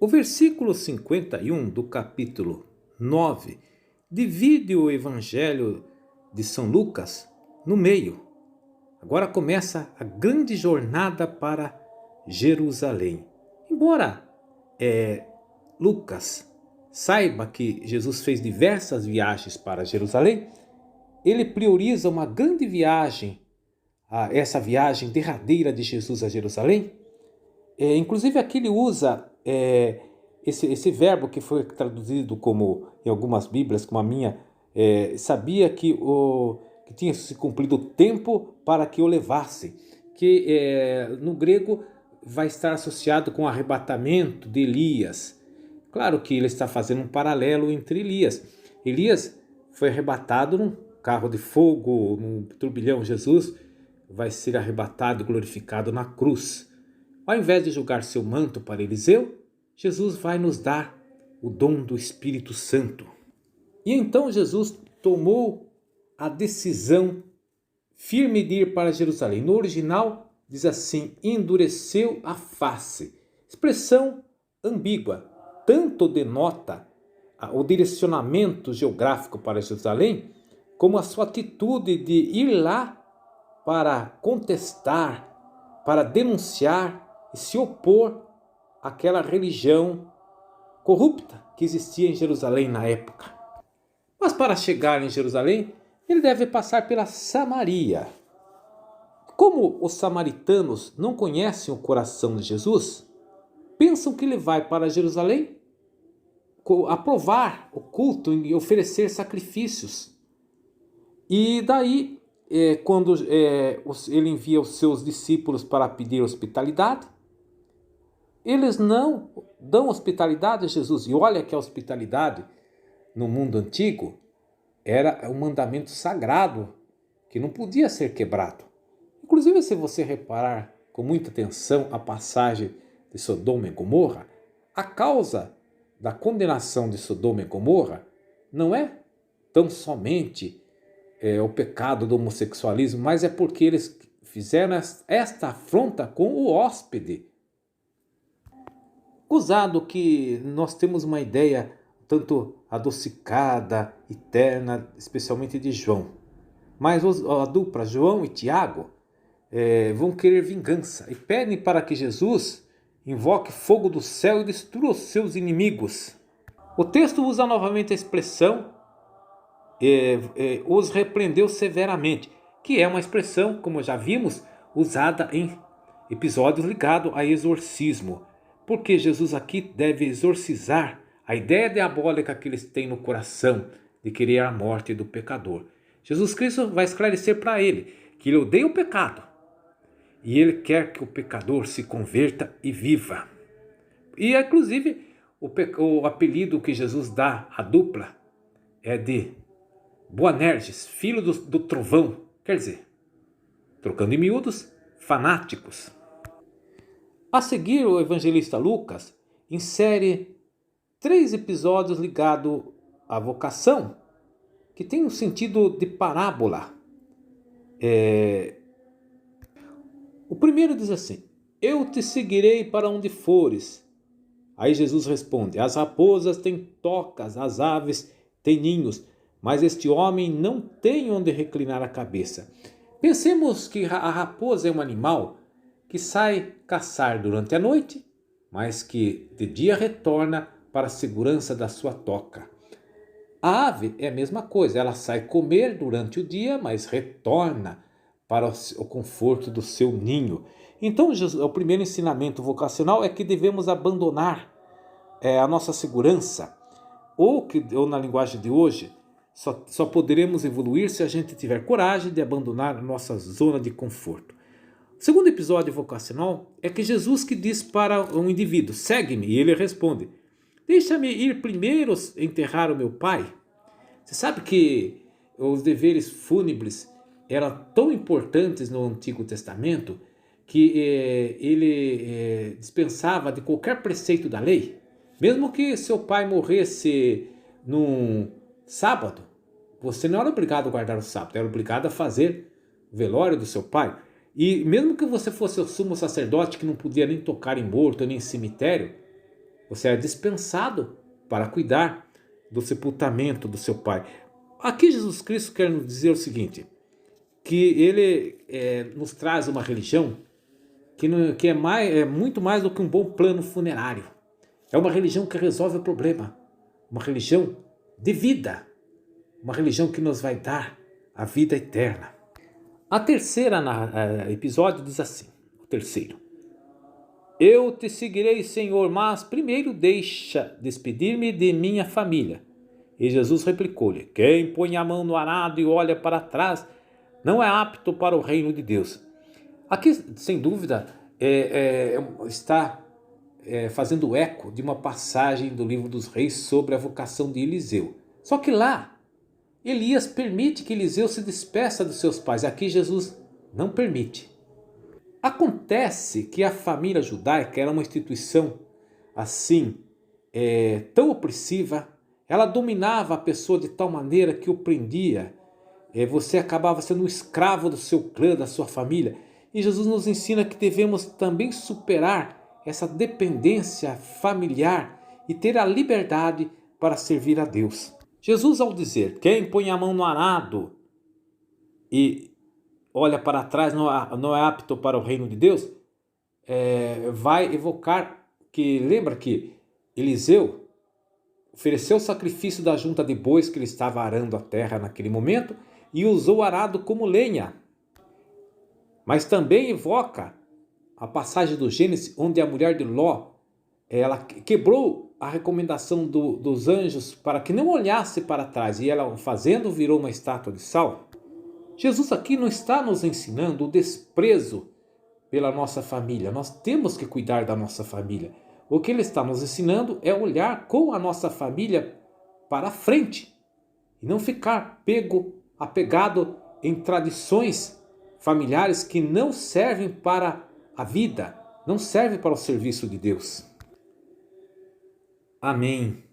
O versículo 51 do capítulo 9 divide o Evangelho de São Lucas no meio. Agora começa a grande jornada para Jerusalém. Embora Lucas saiba que Jesus fez diversas viagens para Jerusalém, ele prioriza uma grande viagem, essa viagem derradeira de Jesus a Jerusalém. Inclusive aqui ele usa esse verbo que foi traduzido como, em algumas bíblias, como a minha, sabia que tinha se cumprido o tempo para que o levassem, que no grego vai estar associado com o arrebatamento de Elias. Claro que ele está fazendo um paralelo entre Elias. Elias foi arrebatado num carro de fogo, num turbilhão. Jesus vai ser arrebatado e glorificado na cruz. Ao invés de jogar seu manto para Eliseu, Jesus vai nos dar o dom do Espírito Santo. E então Jesus tomou a decisão firme de ir para Jerusalém. No original diz assim: endureceu a face. Expressão ambígua, tanto denota o direcionamento geográfico para Jerusalém, como a sua atitude de ir lá para contestar, para denunciar e se opor àquela religião corrupta que existia em Jerusalém na época. Mas para chegar em Jerusalém, ele deve passar pela Samaria. Como os samaritanos não conhecem o coração de Jesus, pensam que ele vai para Jerusalém aprovar o culto e oferecer sacrifícios. E daí, quando ele envia os seus discípulos para pedir hospitalidade, eles não dão hospitalidade a Jesus. E olha que a hospitalidade no mundo antigo era um mandamento sagrado que não podia ser quebrado. Inclusive, se você reparar com muita atenção a passagem de Sodoma e Gomorra, a causa da condenação de Sodoma e Gomorra não é tão somente o pecado do homossexualismo, mas é porque eles fizeram esta afronta com o hóspede. Gozado que nós temos uma ideia tanto adocicada e terna, especialmente de João. Mas a dupla João e Tiago vão querer vingança e pedem para que Jesus invoque fogo do céu e destrua os seus inimigos. O texto usa novamente a expressão os repreendeu severamente, que é uma expressão, como já vimos, usada em episódios ligados a exorcismo, porque Jesus aqui deve exorcizar a ideia diabólica que eles têm no coração de querer a morte do pecador. Jesus Cristo vai esclarecer para ele que ele odeia o pecado e ele quer que o pecador se converta e viva. E inclusive o apelido que Jesus dá à dupla é de Boanerges, filho do trovão, quer dizer, trocando em miúdos, fanáticos. A seguir, o evangelista Lucas insere 3 episódios ligados à vocação, que tem um sentido de parábola. O primeiro diz assim: eu te seguirei para onde fores. Aí Jesus responde: as raposas têm tocas, as aves têm ninhos, mas este homem não tem onde reclinar a cabeça. Pensemos que a raposa é um animal que sai caçar durante a noite, mas que de dia retorna para a segurança da sua toca. A ave é a mesma coisa, ela sai comer durante o dia, mas retorna para o conforto do seu ninho. Então, o primeiro ensinamento vocacional é que devemos abandonar a nossa segurança, ou na linguagem de hoje, só poderemos evoluir se a gente tiver coragem de abandonar a nossa zona de conforto. O segundo episódio vocacional é que Jesus que diz para um indivíduo: segue-me, e ele responde: deixa-me ir primeiro enterrar o meu pai. Você sabe que os deveres fúnebres eram tão importantes no Antigo Testamento que ele dispensava de qualquer preceito da lei. Mesmo que seu pai morresse num sábado, você não era obrigado a guardar o sábado, era obrigado a fazer o velório do seu pai. E mesmo que você fosse o sumo sacerdote que não podia nem tocar em morto, nem em cemitério, Você é dispensado para cuidar do sepultamento do seu pai. Aqui Jesus Cristo quer nos dizer o seguinte, que ele nos traz uma religião que é muito mais do que um bom plano funerário. É uma religião que resolve o problema, uma religião de vida, uma religião que nos vai dar a vida eterna. A terceira episódio diz assim, o terceiro. Eu te seguirei, Senhor, mas primeiro deixa despedir-me de minha família. E Jesus replicou-lhe, quem põe a mão no arado e olha para trás não é apto para o reino de Deus. Aqui, sem dúvida, está fazendo eco de uma passagem do livro dos reis sobre a vocação de Eliseu. Só que lá, Elias permite que Eliseu se despeça dos seus pais. Aqui Jesus não permite. Acontece que a família judaica era uma instituição assim, tão opressiva, ela dominava a pessoa de tal maneira que o prendia, você acabava sendo um escravo do seu clã, da sua família. E Jesus nos ensina que devemos também superar essa dependência familiar e ter a liberdade para servir a Deus. Jesus, ao dizer, quem põe a mão no arado e olha para trás não é apto para o reino de Deus, vai evocar que, lembra que Eliseu ofereceu o sacrifício da junta de bois que ele estava arando a terra naquele momento e usou o arado como lenha. Mas também evoca a passagem do Gênesis, onde a mulher de Ló, ela quebrou a recomendação dos anjos para que não olhasse para trás, e ela, fazendo, virou uma estátua de sal. Jesus aqui não está nos ensinando o desprezo pela nossa família. Nós temos que cuidar da nossa família. O que ele está nos ensinando é olhar com a nossa família para frente e não ficar apegado em tradições familiares que não servem para a vida, não servem para o serviço de Deus. Amém.